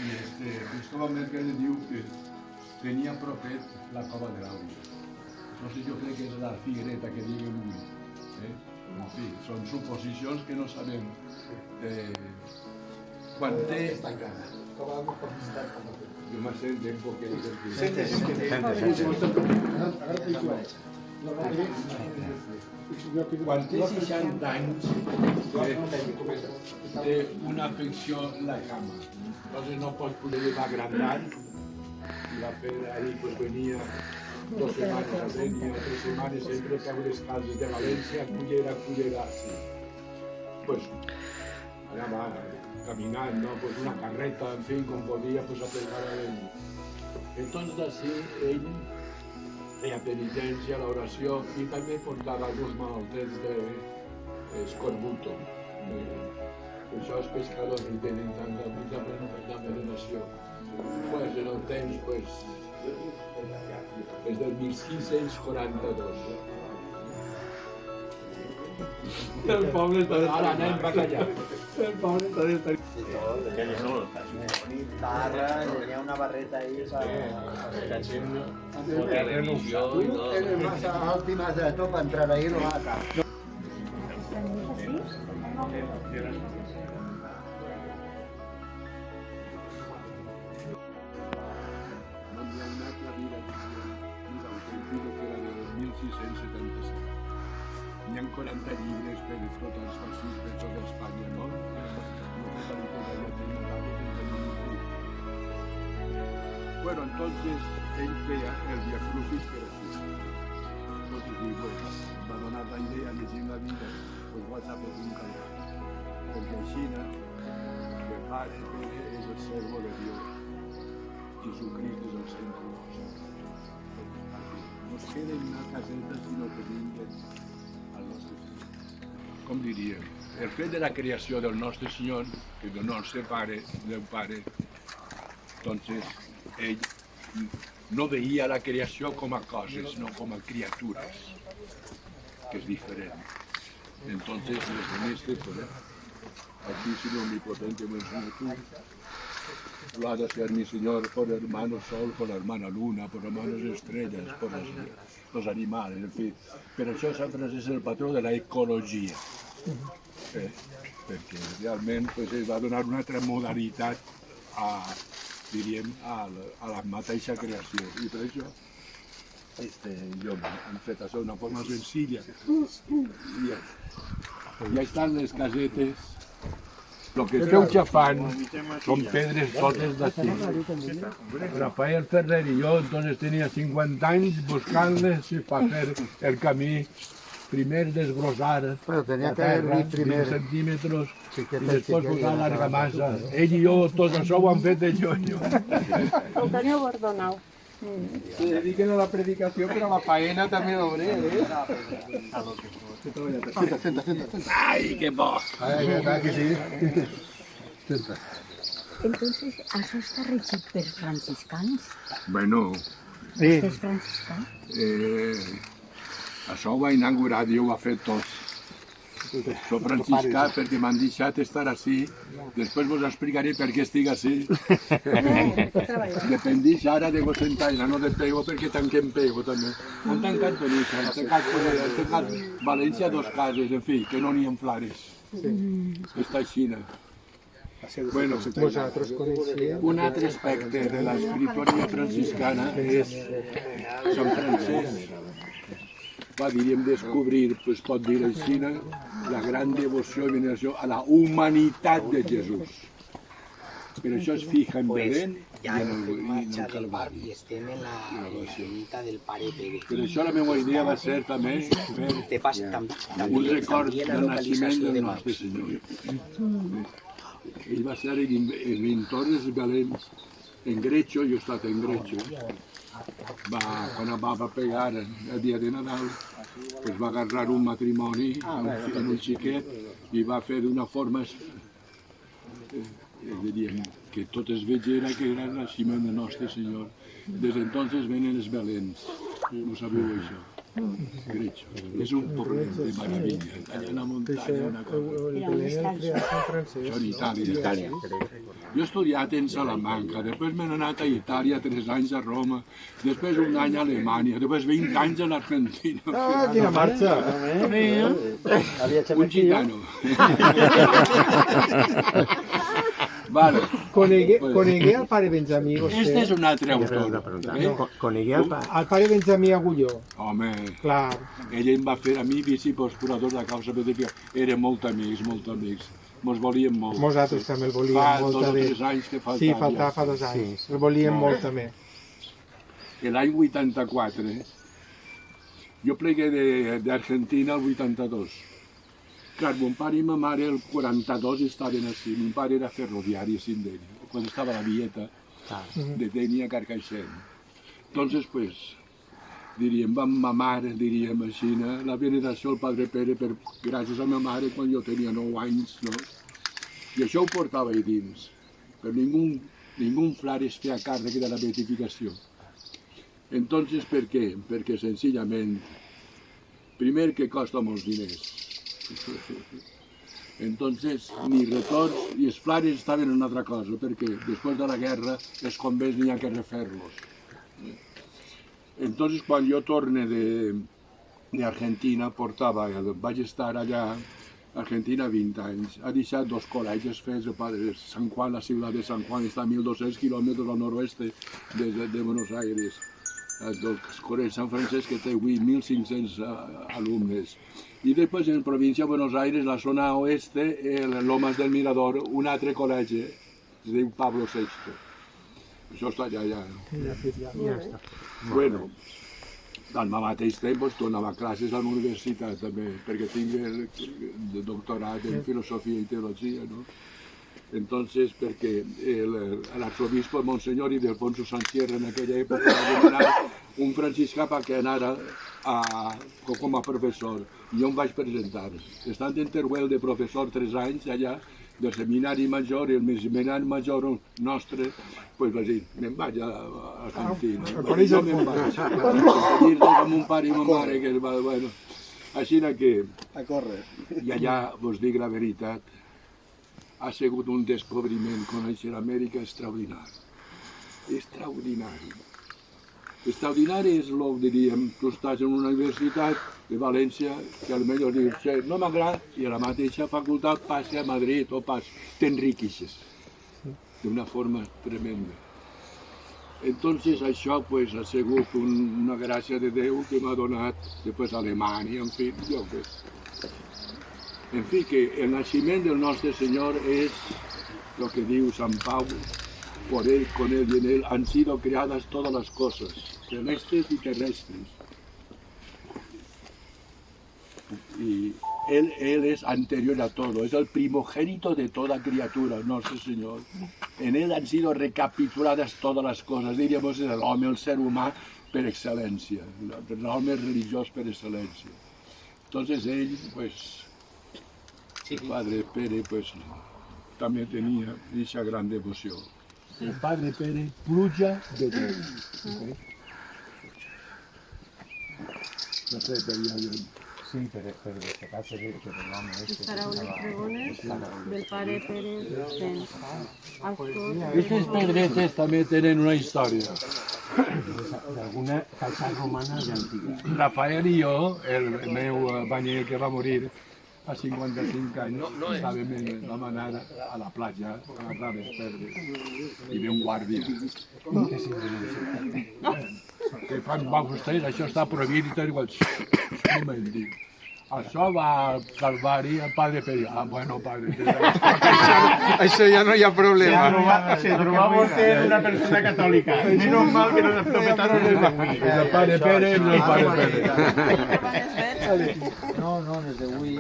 I Cristóbal Mercader diu que tenia propet la cova de l'Àuria. No sé, jo crec que és la figuereta que diguen un... En fi, són suposicions que no sabem. Quan té... Jo m'assenten perquè és el que... Quan té 60 anys té una afecció a la cama. Entonces no pot poder agrandar i va fer ahí, pues venia 2 setmanes a Dénia, 3 setmanes sempre peu descalços de València, Cullera, sí. Pues allà va, caminant, ¿no? Pues una carreta, en fin, com podia, pues apretar a ell. Entonces així ell feia penitència, l'oració i també portava alguns malaltets d'escorbuto. Això els pescadors hi tenen tanta veneració. Pues en el temps, pues, des del 1642. El poble està de... Ara anem cap allà. El poble està de... Guitarra, tenía una barreta ahí para... Eres más alto y más alto para entrar ahí lo acá. Hi ha 40 llibres per explotar els fascistes de tota Espanya, no? Bueno, entonces ell feia el Via Crucis per aquí. Entonces diu, pues, va donar la idea llegint la vida, pues vaig a fer un canal. Perquè així, el Pare és el servo de Dios. Jesucrist és el centre nostre. No es queden en una caseta, sinó que vinguen al nostre Senyor. Com diria, el fet de la creació del nostre Senyor i del nostre Pare, del Pare, entonces ell no veia la creació com a coses, sinó com a criatures, que és diferent. Entonces, aquí si no omnipotente me enseña tú, lo ha de ser mi Señor por hermano Sol, por hermana Luna, por hermanos estrellas, por los animales, en fi. Per això sempre és el patró de l'ecologia, perquè realment pues, es va donar una altra modalitat diríem, a la mateixa creació. I per això jo hem fet això d'una forma senzilla. Ja estan les casetes. El que esteu xafant són pedres totes d'ací. Rafael Ferrer i jo entonces tenia 50 anys buscant-les per fer el camí. Primer desglossar la terra, 20 centímetres, i després posar l'argamassa. Ell i jo, tot això ho han fet ell i jo. El teniu guardonau. Se dediquen a la predicació, però a la faena també l'obré, Senta. Ai, que bo! Senta. Entonces, això està regit per franciscans? Bueno, Vostè és franciscà? això ho va inaugurar, Déu ho ha fet tot. Soc franciscà perquè m'han deixat estar així. Després vos explicaré per què estic així. Dependix ara de vos sentar-la, no de Pego, perquè tanquem Pego també. Han tancat Benissa, han tancat València 2 cases, en fi, que no n'hi ha flares. Està així. Bueno, un altre aspecte de l'escriptoria franciscana és Sant Francesc. Va, diríem, descobrir, pues, pot dir així, la gran devoció i veneració a la humanitat de Jesús. Per això es fija en Belén i en el Calvari. I estem en la ermita del Pare Pérez. Per això la meva idea va ser també fer un record del naixement del nostre Senyor. Ell va ser l'inventor dels Belén en Grecho, jo he estat en Grecho. Quan va pegar el dia de Nadal, pues va agarrar un matrimoni amb un xiquet i va fer d'una forma, diríem, que tot es vegera que era el naixement del nostre Senyor. Des d'entonces venen els Belens, no sabeu això. Grecho. És un torrent de meravella. Allà a la muntanya, una cosa. Això en Itàlia. Jo he estudiat en Salamanca, després m'he anat a Itàlia 3 anys a Roma, després un any a Alemanya, després 20 anys a l'Argentina. Ah, quina marxa! Un gitano. Vale. Conegué al pare Benjamí, vostè? Este és un altre autor. Conegué al pare. Al pare Benjamí Agulló. Home, Clar. ell em va fer a mi vici pels curadors de la causa beatífica. Érem molt amics, molt amics. Mos volíem molt. Nosaltres també el volíem Fa molt. 2 o també. 3 anys que faltava. Sí, faltava fa 2 anys. El volíem molt també. L'any 84, jo plegué d'Argentina el 82. Clar, mon pare i ma mare el 42 estaven així. Mon pare era ferroviari a Denia, quan estava a la Vieta de Denia a Carcaixent. Entonces, pues, diríem, vam mamar, diríem així, la veneració al Padre Pere gràcies a ma mare quan jo tenia 9 anys, no? I això ho portava ahí dins. Però ningú frare es feia càrrec de la beatificació. Entonces, per què? Perquè senzillament, primer que costa molts diners. Entonces, ni retorns, i els flares estaven en una altra cosa, perquè després de la guerra els convents n'hi ha que refer-los. Entonces, quan jo torne d'Argentina, vaig estar allà, a Argentina 20 anys, ha deixat 2 col·legis fets, el padre San Juan, la ciutat de San Juan, està a 1.200 quilòmetres al nord-oeste de Buenos Aires. El Col·legi Sant Francesc, que té avui 1.500 alumnes. I després en la província de Buenos Aires, la zona oeste, Lomas del Mirador, un altre col·legi, es diu Pablo VI. Això està allà. Ja està. Bueno, al mateix temps tornava a classes a la universitat també, perquè tinc el doctorat en filosofia i teologia, no? Entonces, perquè l'arzobispo Monseñor Ildefonso Sansierra en aquella època va demanar un franciscà que anara com a professor. I jo em vaig presentar. Estant en Teruel de professor 3 anys allà, del seminari major, i el seminari major nostre, doncs vaig dir, me'n vaig a Argentina. Jo me'n vaig. A dir amb mon pare i ma mare, que bueno, així que... A córrer. I allà, vos dic la veritat, ha sigut un descobriment conèixer Amèrica extraordinari. Extraordinari. Extraordinari és el que diríem, tu estàs en una universitat de València que potser dius, no m'agrada, i a la mateixa facultat passa a Madrid o t'enriqueixes d'una forma tremenda. Entonces això pues, ha sigut una gràcia de Déu que m'ha donat després a Alemanya, en fi, jo què sé. En fi, que el naixement del nostre Senyor és lo que diu Sant Pau, por Él, con Él y en Él han sido creadas todas las cosas, celestes y terrestres. Y Él es anterior a todo, es el primogénito de toda criatura, nuestro Señor. En Él han sido recapituladas todas las cosas, diríamos el hombre, el ser humano per excelencia, el hombre religioso per excelencia. Entonces él, pues, el Padre Pere, pues, también tenía esa gran devoción. El Padre Pere, pluja de Déu. No sé, Sí, per destacar-se que l'home Les paraules pregones del pare Pere Vicens. Aquestes pedretes també tenen una història. D'alguna calçada romana d'antiga. Rafael i jo, el meu banyer que va morir a 55 anys, vam anar a la platja a agafar les pedres. Hi havia un guàrdia. Què fan vostès? Això està prohibit i tal, igual. No me'n diu. Això va al Calvari, al Padre Pere. Ah, bueno, Padre Pere. Això ja no hi ha problema. Se trobava vostè una persona catòlica. Menos mal que no nos petaron el avui. El Padre Pere és el Padre Pere. No, des d'avui.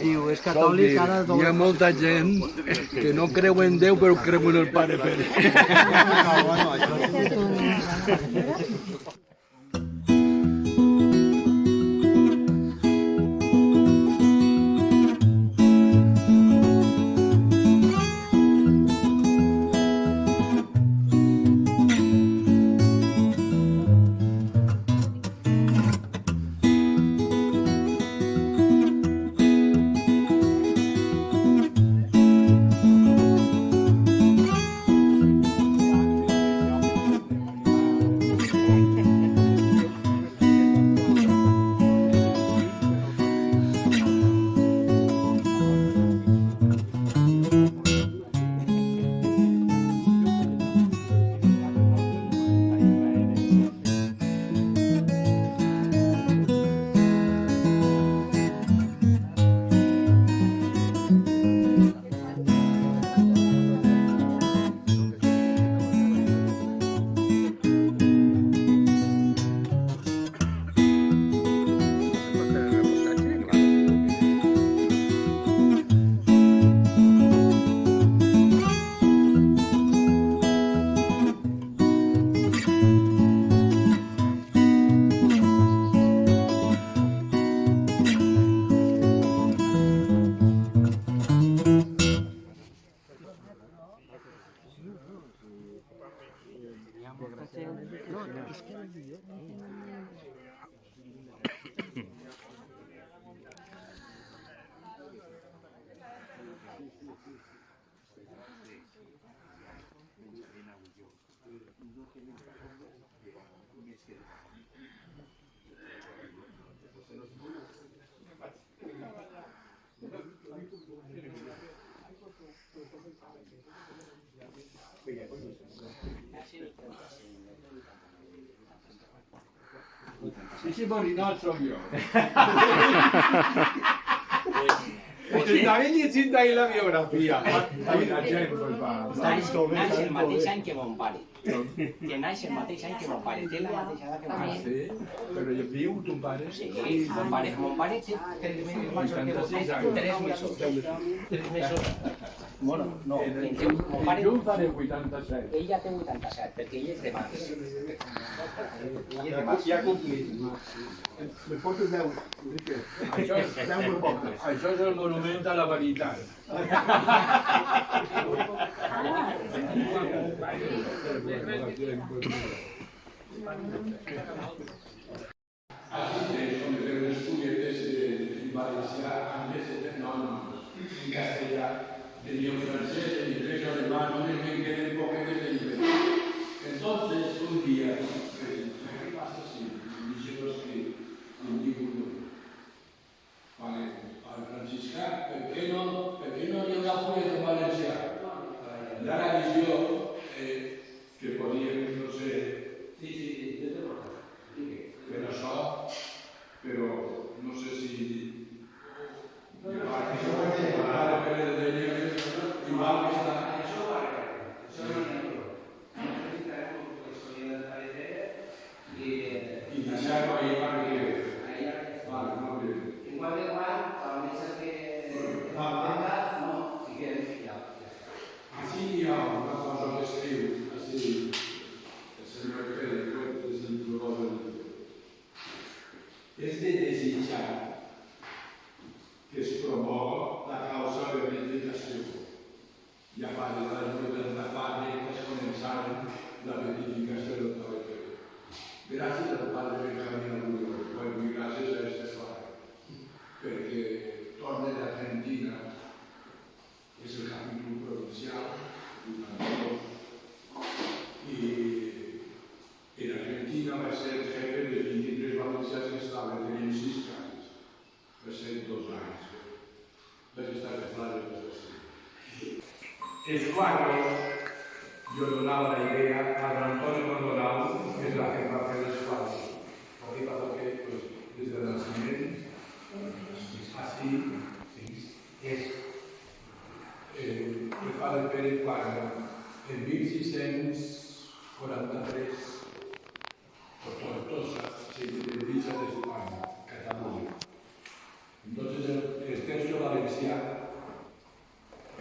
Diu, és catòlic, ara... Hi ha molta gent que no creu en Déu, però creu en el Padre Pere. No, es que el lío. Si si morirà soc jo. Estava llegint ahir la biografia. La gent pues, va. Naix el mateix any que mon pare. Que naix el mateix any que mon pare. Té la mateixa edat que mon pare. Sí, però viu ton pare? Sí, mon pare té 3 mesos més que vostè. 3 mesos. 3 mesos. Bueno, no, mon pare... Jo faré 87. Ella té 87, perquè ell és de març. Ell és de març. Ja complit. Me portes 10, Enrique. Això és, 10 me portes. això és el monument a la veritat. Son estudiantes en Valencia, antes de en castellano, tenían francés, en inglés, alemán, no me queden poquetes de inglés. Entonces, un día, ¿qué pasa si dijimos que un libro, vale, al franciscano, ¿por qué no había una joya de Valencia? Ya la visión que podían, no sé, pero això, però no sé si igual que està i deixar-ho ahí perquè vale, molt bé. Igual de quan, a més que... No, sí que ja. Així hi ha una cosa que es diu, així, el senyor Pérez Fuentes, el professor, és de desitjar que es promou la causa de beatificació. Ja fa de l'any 84 que es començaren la beatificació del Padre Pere. Gràcies al Padre Benjamín Arguello, i gràcies a este pare, perquè torna d'Argentina, que és el capítol provincial, y en Argentina va a ser el jefe de 23 valencians que estaven, tenien 6 cases, va ser 2 anys. Vaig estar de flares de així. És clar que jo donava la idea a l'Antonio Maldonado, que és la que va fer les flares. Perquè va fer, des del naixement, així, és el Padre Pere quan en 1643 por Tortosa se independizza de España, Cataluña. Entonces el tercio valenciano,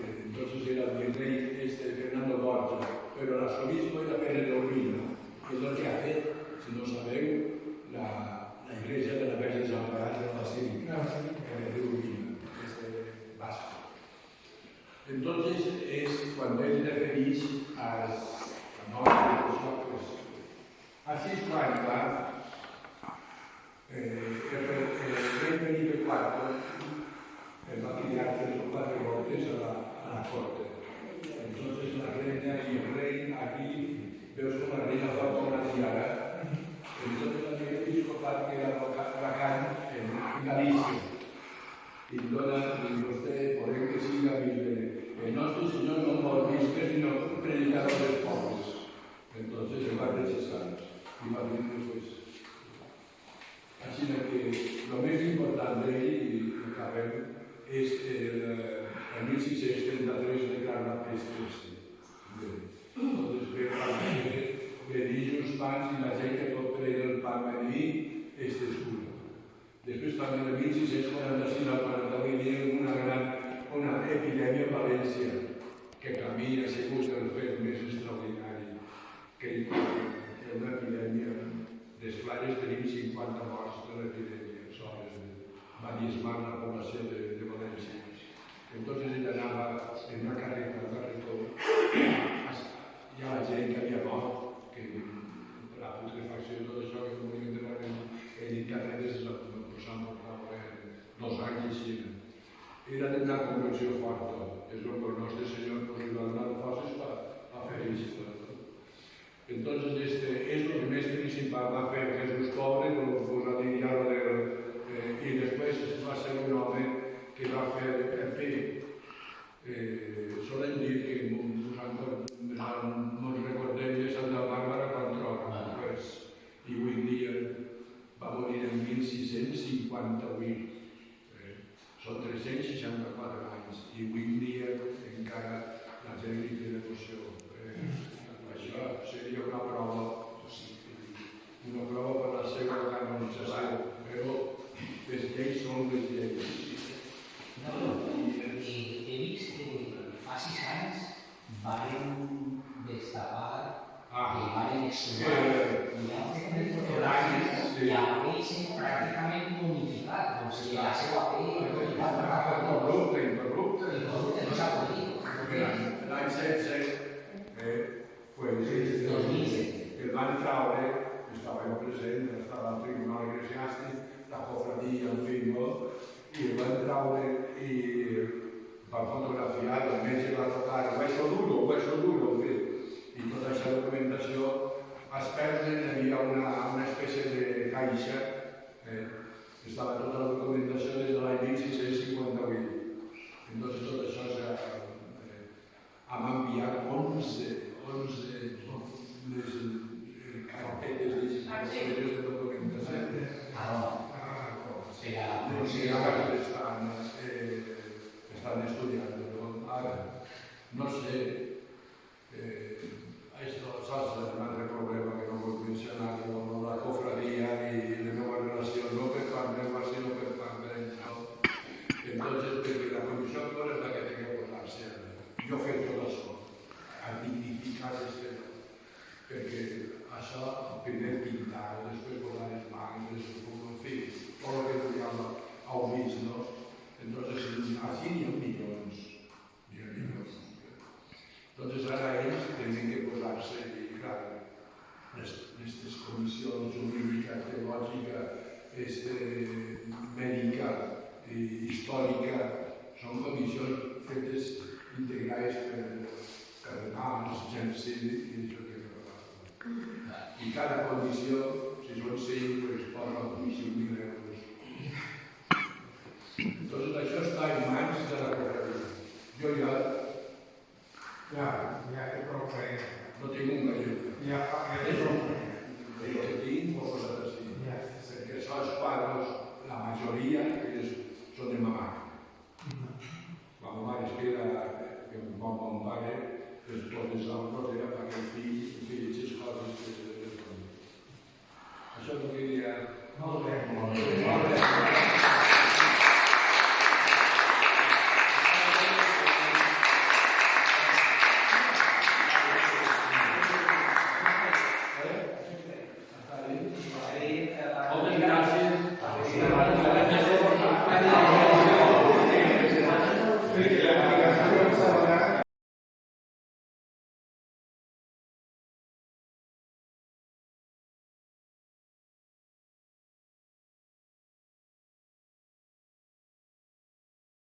entonces era el virrey Fernando Borja, pero el arzobispo era Pere de Urbina, que es lo que hace, si no sabeu, la iglesia de la Verge Desamparada de la Basílica, Pere de Urbina, vasco. Entonces es cuando él referís a así es cuando el rey Felipe IV va a tirar 3 o 4 golpes a la corte. Entonces la reina y el rey aquí, veo que la reina va con una tiara. Entonces la reina episcopal queda vacante en Galicia. Y usted, por el que siga, el nuestro Señor no morvisque, sino un predicador de pobres. Entonces se va a rechazar. Y va a venir pues. Así que lo más importante y saber es en 1633 declarar la peste. Entonces ve dirigir uns pans i la gent que pot prendre el pan venir és escura. Després també en 1645 al 48 hi ha una epidèmia a València que per mi ha sigut el fet més extraordinari que hi ha una epidèmia les plagues tenim 50 morts de l'epidèmia soles va diezmar la població de València. Entonces ell anava en una carreta al carretó va fer Jesús Pobre, no ho posa Liliano i després va ser un home que va fer, en fi, solen dir que ens recordem de Santa Bàrbara quan trona, i avui en dia va morir en 1658. Són 364 anys i avui en dia encara la gent li té devoció. Això seria una prova per la seva canonització, però les lleis són les lleis. He vist que fa 6 anys varen destapar i varen exhumar i apareixen pràcticament momificat, com si la seva pell Interrupte. no s'ha podrit. L'any 16 el van traure, estava jo present, estava al Tribunal Eclesiàstic, la cofradia, en fi, no? I el van traure i van fotografiar, el metge va tocar, hueso duro, en fi. I tota aquesta documentació es perden, hi havia una espècie de caixa, estava tota la documentació des de l'any 1658. Entonces tot això hem enviat 11 carpetes de documentació. Estan estudiant. Ara, no sé, això saps un altre problema que no vull mencionar, la cofradia i la meva relació, no per part meva, sinó per part d'ells. Entonces, perquè la comissió actora és la que té que posar-se. Jo he fet tot això, a dignificar este lloc, perquè això, primer pintar, després posar les mans, en fi, tot el que ja heu vist, no? Entonces, així n'hi ha milions. Entonces, ara ells tenen que posar-se, i clar, aquestes comissions jurídica, teològica, mèdica i històrica, són comissions fetes, integrades per cardenals, gent cívic, i això que fa. I cada comissió, si són 5, pues posa 5.000 euros. Entonces, això està en mans de la cofradia. Jo Ja té prou feina. no tinc un gallet. Ja té prou feina. El que tinc ho he posat així. Perquè això els quadros, la majoria, són de ma mare. La meva mare es queda, que mon pare, tots els altres era perquè el fill les coses que se les donen. Això és el que diria. Molt bé.